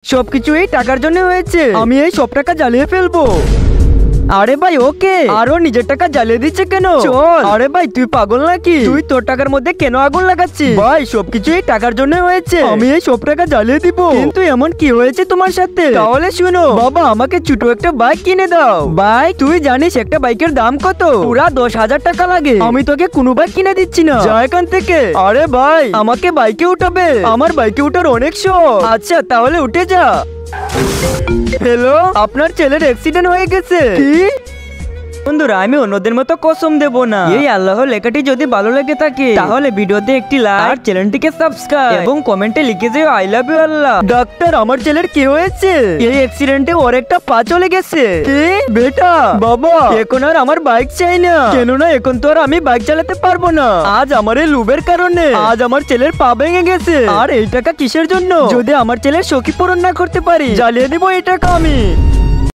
সবকিছু এই টাকার জন্য হয়েছে। আমি এই সব টাকা জ্বালিয়ে ফেলবো। আরে ভাই ওকে, আরো নিজের টাকা জ্বালিয়ে দিচ্ছে কেন? চল। আরে ভাই তুই পাগল নাকি? তুই তোর টাকার মধ্যে কেন আগুন লাগাচ্ছিস? ভাই সবকিছু এই টাকার জন্য হয়েছে। আমি এই সব টাকা জ্বালিয়ে দিব। কিন্তু এমন কি হয়েছে তোমার সাথে? তাহলে শুনো বাবা, আমাকে ছোট একটা বাইক কিনে দাও। বাইক? তুই জানিস একটা বাইকের দাম কত? পুরা 10,000 টাকা লাগে। আমি তোকে কোনো বাইক কিনে দিচ্ছি না, যা এখান থেকে। আরে ভাই আমাকে বাইকে উঠাবে? আমার বাইকে উঠার অনেক শখ। আচ্ছা তাহলে উঠে যা। হ্যালো, আপনার ছেলের অ্যাক্সিডেন্ট হয়ে গেছে। কি? বন্ধুরা আমি অন্যদের মতো কসম দেব না। এই আল্লাহর লেখাটি যদি ভালো লেগে থাকে তাহলে ভিডিওতে একটি লাইক আর চ্যানেলটিকে সাবস্ক্রাইব এবং কমেন্টে লিখে যেও I love you Allah. Doctor আমার ছেলের কি হয়েছে? এই অ্যাক্সিডেন্টে ওর একটা পা চলে গেছে। কি বেটা? বাবা এখন আর আমার বাইক চাই না, কেননা এখন তো আর আমি বাইক চালাতে পারবো না। আজ আমার এই লুবের কারণে আজ আমার ছেলের পা ভেঙে গেছে। আর এই টাকা কিসের জন্য? যদি আমার ছেলের শখই পূরণ না করতে পারি জ্বালিয়ে দিব এই টাকা আমি।